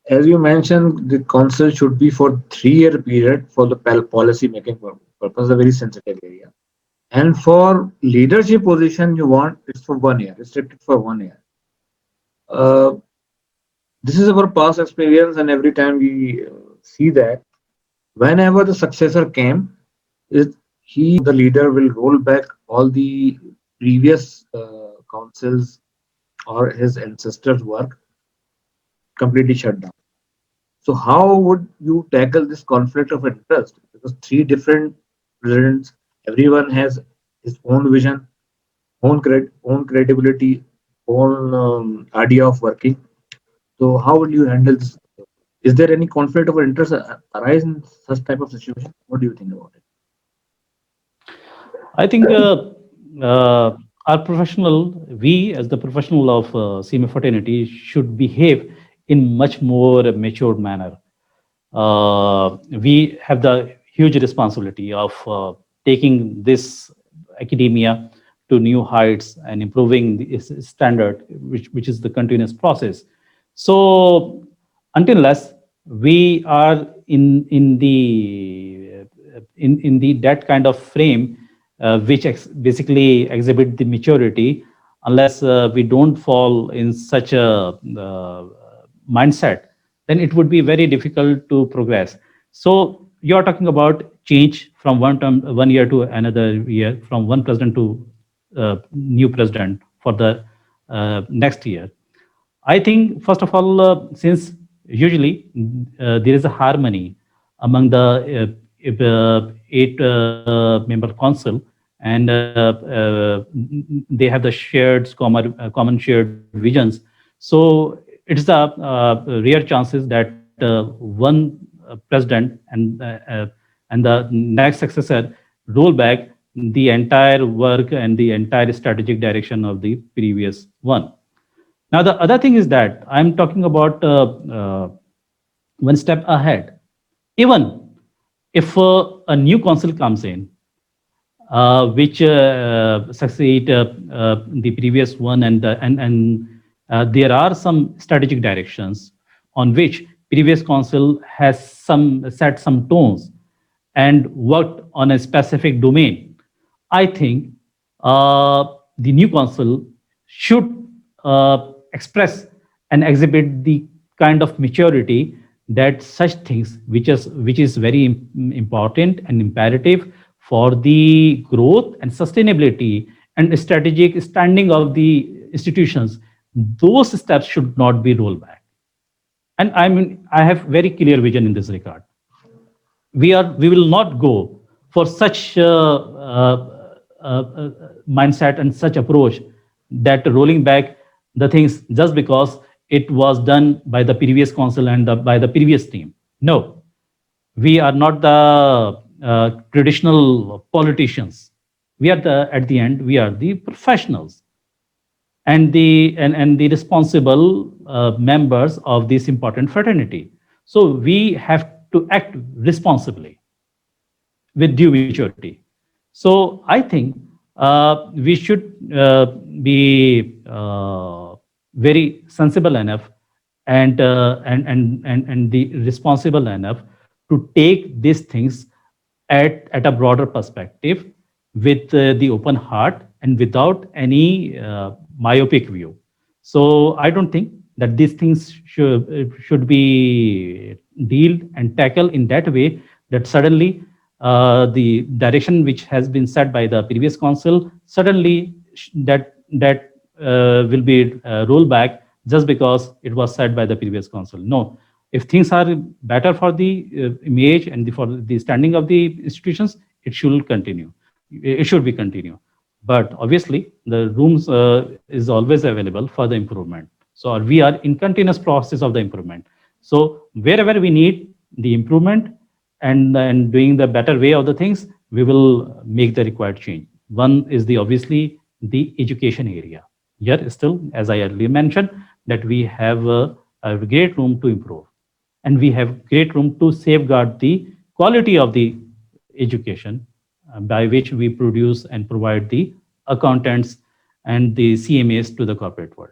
S1: As you mentioned, the council should be for 3 year period for the policy making purpose, a very sensitive area. And for leadership position, you want it's for 1 year, restricted for 1 year. Uh, this is our past experience, and every time we see that whenever the successor came, it, the leader will roll back all the previous councils or his ancestors' work, completely shut down. So how would you tackle this conflict of interest? Because three different presidents, everyone has his own vision, own credibility, own idea of working. So how will you handle this? Is there any conflict of interest arise in such type of situation? What do you think about it?
S2: I think our professional, we as the professional of CMA fraternity should behave in much more matured manner. We have the huge responsibility of taking this academia to new heights and improving the standard, which is the continuous process. So until unless we are in the that kind of frame which basically exhibit the maturity, unless we don't fall in such a mindset, then it would be very difficult to progress. So you're talking about change from 1 year to another year, from one president to new president for the next year. I think, first of all, since usually there is a harmony among the 8-member council, and they have the common shared visions. So it's the rare chances that one president and the next successor roll back the entire work and the entire strategic direction of the previous one. Now, the other thing is that I'm talking about one step ahead. Even if a new council comes in, which succeed the previous one, and there are some strategic directions on which previous council has set some tones and worked on a specific domain. I think the new council should express and exhibit the kind of maturity that such things, which is very important and imperative for the growth and sustainability and strategic standing of the institutions, those steps should not be rolled back. And I have very clear vision in this regard. We will not go for such mindset and such approach, that rolling back the things just because it was done by the previous council and by the previous team. No, we are not the traditional politicians. We are at the end, we are the professionals and the responsible members of this important fraternity. So we have to act responsibly with due maturity. So I think we should be very sensible enough and the responsible enough to take these things at a broader perspective, with the open heart and without any myopic view. So I don't think that these things should be dealt and tackled in that way that suddenly the direction which has been set by the previous council suddenly that will be rolled back just because it was said by the previous council. No, if things are better for the image and for the standing of the institutions, it should continue. It should be continue. But obviously, the rooms is always available for the improvement. So we are in continuous process of the improvement. So wherever we need the improvement and doing the better way of the things, we will make the required change. One is the obviously the education area. Here still, as I earlier mentioned, that we have a great room to improve, and we have great room to safeguard the quality of the education by which we produce and provide the accountants and the CMAs to the corporate world.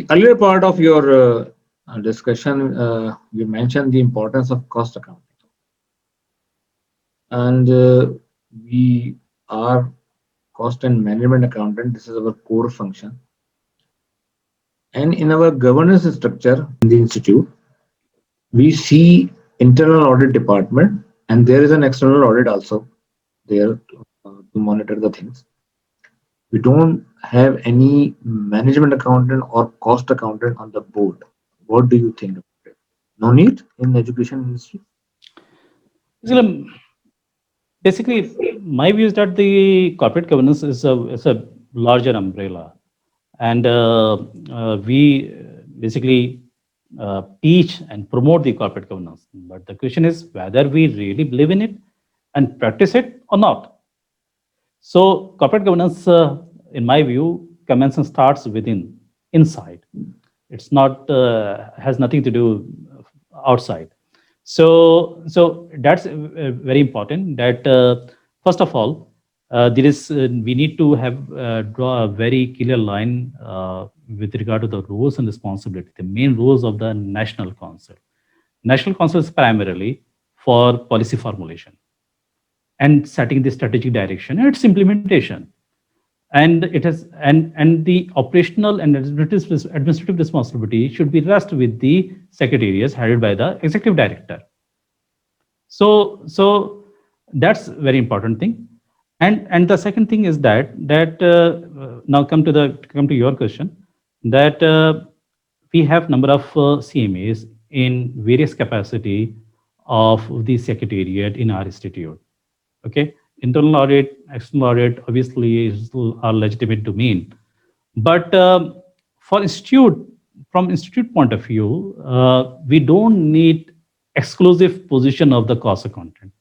S1: Earlier part of your discussion, you mentioned the importance of cost accounting, and we are cost and management accountant. This is our core function, and in our governance structure in the institute, we see internal audit department, and there is an external audit also there to monitor the things. We don't have any management accountant or cost accountant on the board. What do you think about it? No need in education industry?
S2: Basically, my view is that the corporate governance is a larger umbrella, and we basically teach and promote the corporate governance. But the question is whether we really believe in it and practice it or not. So corporate governance, in my view, commences and starts within, inside. It's not has nothing to do outside. So that's very important. That first of all, there is we need to have draw a very clear line with regard to the roles and responsibility. The main roles of the national council. National council is primarily for policy formulation and setting the strategic direction and its implementation, and it has and the operational and administrative responsibility should be rest with the secretariats headed by the executive director. So that's very important thing. And the second thing is that now come to your question, that we have number of CMAs in various capacity of the secretariat in our institute. Okay, internal audit, external audit, obviously is our legitimate domain. But for institute, from institute point of view, we don't need exclusive position of the cost accountant.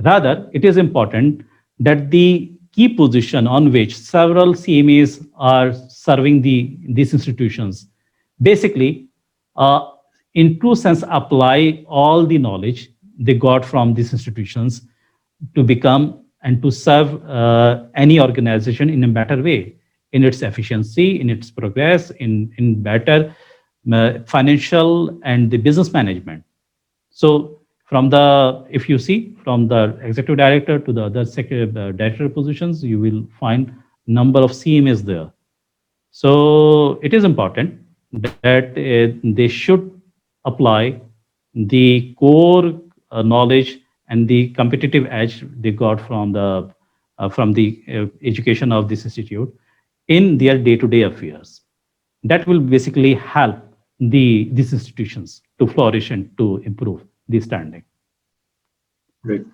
S2: Rather, it is important that the key position on which several CMAs are serving these institutions, basically, in true sense, apply all the knowledge they got from these institutions to become and to serve any organization in a better way, in its efficiency, in its progress, in better financial and the business management. So from the, if you see from the executive director to the other director positions, you will find number of CMAs there. So it is important that they should apply the core knowledge and the competitive edge they got from the education of this institute in their day-to-day affairs. That will basically help these institutions to flourish and to improve the standing.
S1: Great.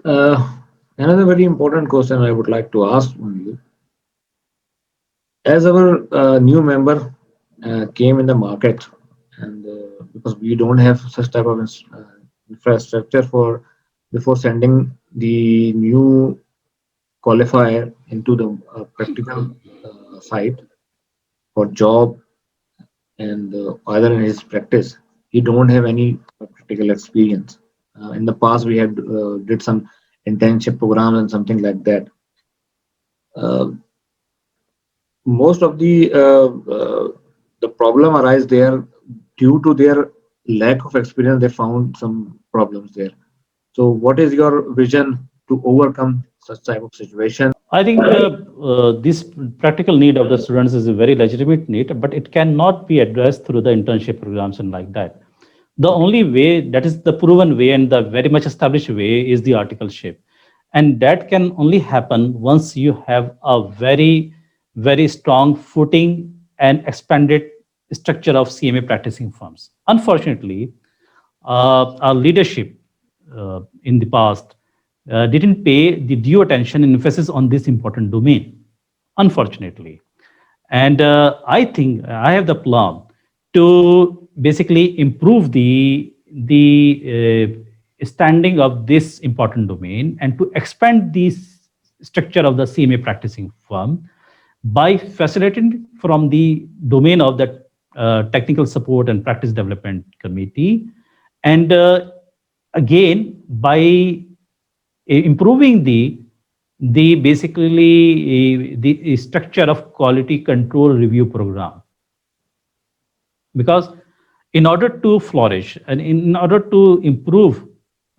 S1: Another very important question I would like to ask you. As our new member came in the market, and because we don't have such type of infrastructure for before sending the new qualifier into the practical site for job, and either in his practice, he don't have any practical experience. In the past, we had did some internship programs and something like that. Uh, Most of the problem arise there due to their lack of experience. They found some problems there. So, what is your vision to overcome such type of situation?
S2: I think this practical need of the students is a very legitimate need, but it cannot be addressed through the internship programs and like that. The only way, that is the proven way and the very much established way, is the articleship. And that can only happen once you have a very, very strong footing and expanded structure of CMA practicing firms. Unfortunately, our leadership in the past didn't pay the due attention and emphasis on this important domain, unfortunately. And I think I have the plan to basically improve the standing of this important domain and to expand the structure of the CMA practicing firm by facilitating from the domain of the technical support and practice development committee, and again by improving the basically the structure of quality control review program. Because in order to flourish and in order to improve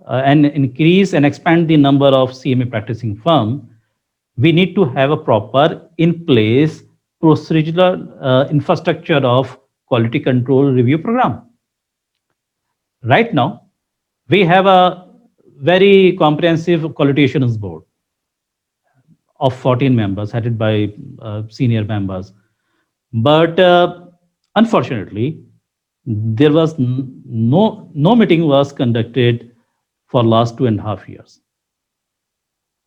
S2: and increase and expand the number of CMA practicing firm, we need to have a proper in place procedural infrastructure of quality control review program. Right now, we have a very comprehensive quality assurance board of 14 members headed by senior members. But unfortunately, there was no meeting was conducted for last 2.5 years.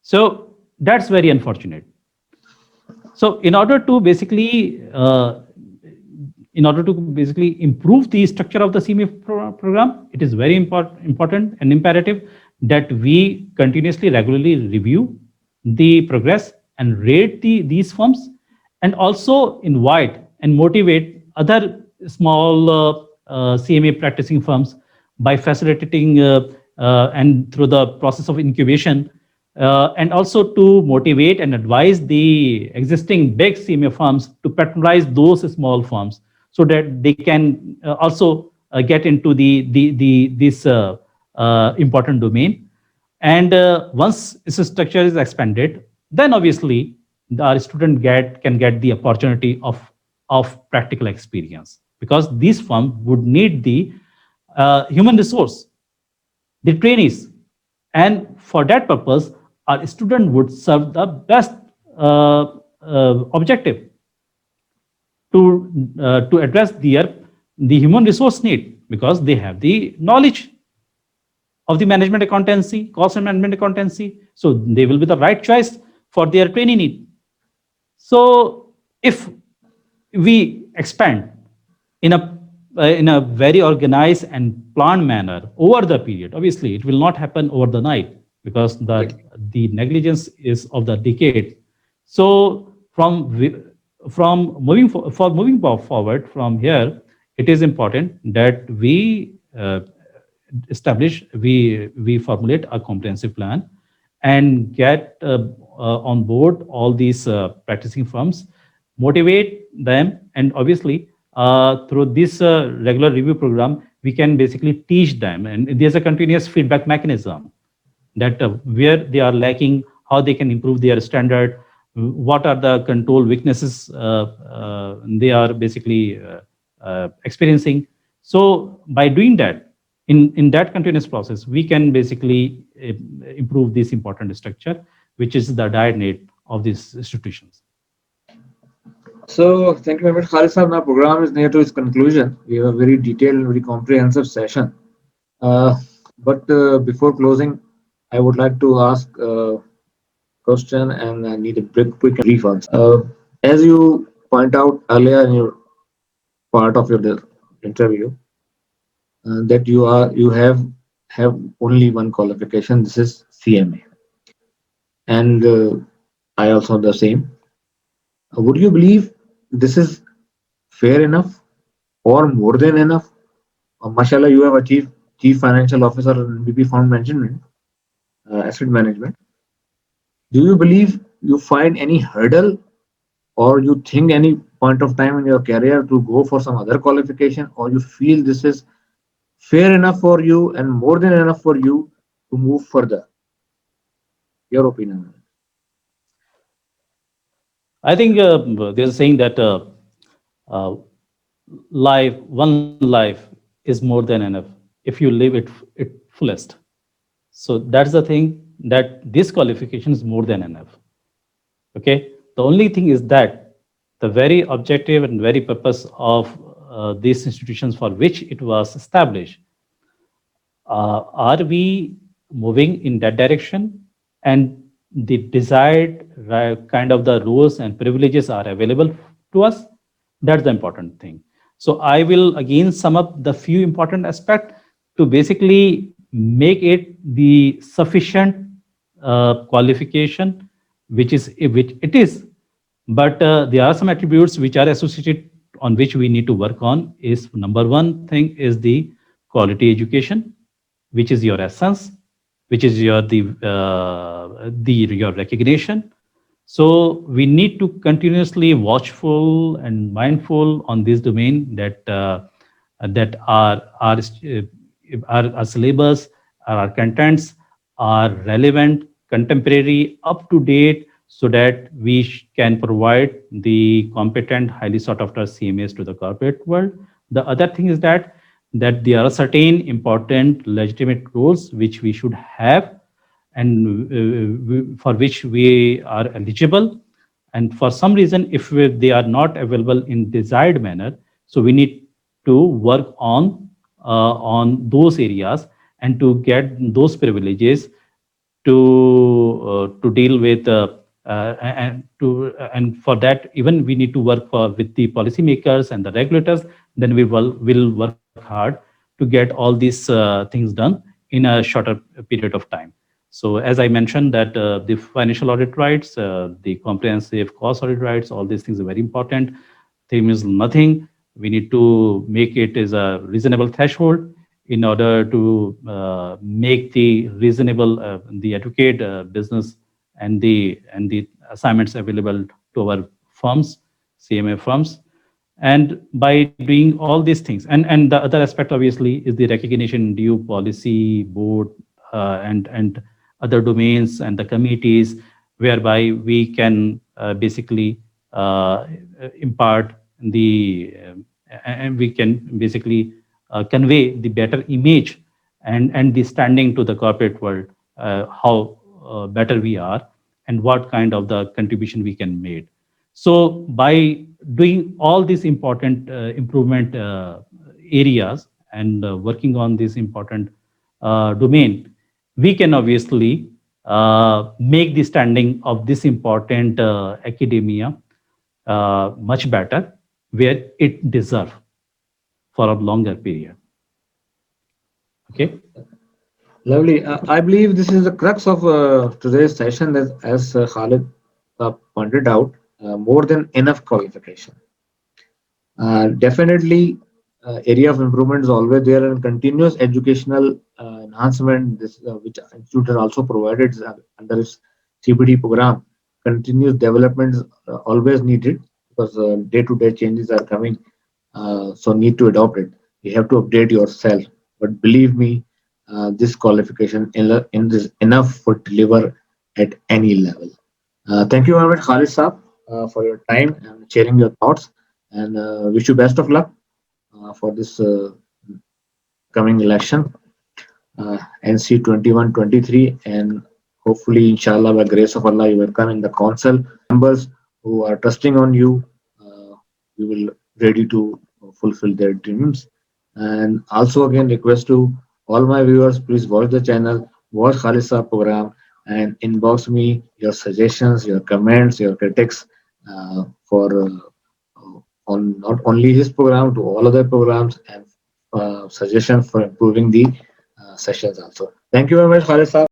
S2: So that's very unfortunate. So in order to basically improve the structure of the CMA program, it is very important and imperative that we continuously, regularly review the progress and rate these firms, and also invite and motivate other small CMA practicing firms by facilitating and through the process of incubation, and also to motivate and advise the existing big CMA firms to patronize those small firms so that they can also get into this important domain. And once this structure is expanded, then obviously our student can get the opportunity of practical experience, because these firms would need the human resource, the trainees, and for that purpose, our student would serve the best objective to address the human resource need, because they have the knowledge of the management accountancy, cost and management accountancy. So they will be the right choice for their training need. So if we expand in a very organized and planned manner over the period, obviously it will not happen over the night, because the negligence is of the decade. So moving forward from here, it is important that we we formulate a comprehensive plan and get on board all these practicing firms, motivate them, and obviously through this regular review program, we can basically teach them, and there's a continuous feedback mechanism that where they are lacking, how they can improve their standard, what are the control weaknesses they are basically experiencing. So by doing that, in that continuous process, we can basically improve this important structure, which is the dire need of these institutions.
S1: So thank you very much, Khalid sir. Our program is near to its conclusion. We have a very detailed and very comprehensive session. But before closing, I would like to ask a question, and I need a quick and brief answer. As you point out earlier in your part of your interview, that you have only one qualification. This is CMA, and I also the same. Would you believe this is fair enough or more than enough? Mashallah, you have achieved Chief Financial Officer in BP Fund Management, Asset Management. Do you believe you find any hurdle, or you think any point of time in your career to go for some other qualification, or you feel this is fair enough for you and more than enough for you to move further? Your opinion.
S2: I think there's a saying that uh, one life is more than enough if you live it fullest. So that's the thing, that this qualification is more than enough. Okay. The only thing is that the very objective and very purpose of these institutions for which it was established, are we moving in that direction, and the desired kind of the rules and privileges are available to us? That's the important thing. So I will again sum up the few important aspects to basically make it the sufficient qualification, which it is. But there are some attributes which are associated, on which we need to work on. Is number one thing is the quality education, which is your essence, which is your recognition. So we need to continuously watchful and mindful on this domain, that our syllabus, our contents are relevant, contemporary, up to date, so that we can provide the competent, highly sought after CMAs to the corporate world. The other thing is that there are certain important legitimate roles which we should have, and for which we are eligible, and for some reason if they are not available in desired manner, so we need to work on those areas and to get those privileges, to deal with and for that even we need to work with the policymakers and the regulators. Then we will work hard to get all these things done in a shorter period of time. So as I mentioned, that the financial audit rights, the comprehensive cost audit rights, all these things are very important. Theme is nothing. We need to make it as a reasonable threshold in order to make the reasonable, the adequate business and the assignments available to our firms, CMA firms. And by doing all these things, and the other aspect obviously is the recognition due policy board, and other domains and the committees, whereby we can basically impart and we can basically convey the better image and the standing to the corporate world, how better we are and what kind of the contribution we can make. So by doing all these important improvement areas and working on this important domain, we can obviously make the standing of this important academia much better, where it deserves for a longer period. Okay.
S1: Lovely. I believe this is the crux of today's session, as Khalid pointed out, more than enough qualification. Definitely, area of improvement is always there, and continuous educational enhancement, this which institute has also provided under its CBD program. Continuous development is always needed, because day-to-day changes are coming, so need to adopt it. You have to update yourself. But believe me, this qualification is enough for deliver at any level. Thank you very much, Khalid Saab, for your time and sharing your thoughts, and wish you best of luck for this coming election, NC 21-23, and hopefully, inshallah, by grace of Allah, you will come in the council. Members who are trusting on you, you will ready to fulfill their dreams. And also, again, request to all my viewers, please watch the channel, watch Khalisa program, and inbox me your suggestions, your comments, your critics for on not only his program, to all other programs, and suggestions for improving the sessions also. Thank you very much, Khalid Saab.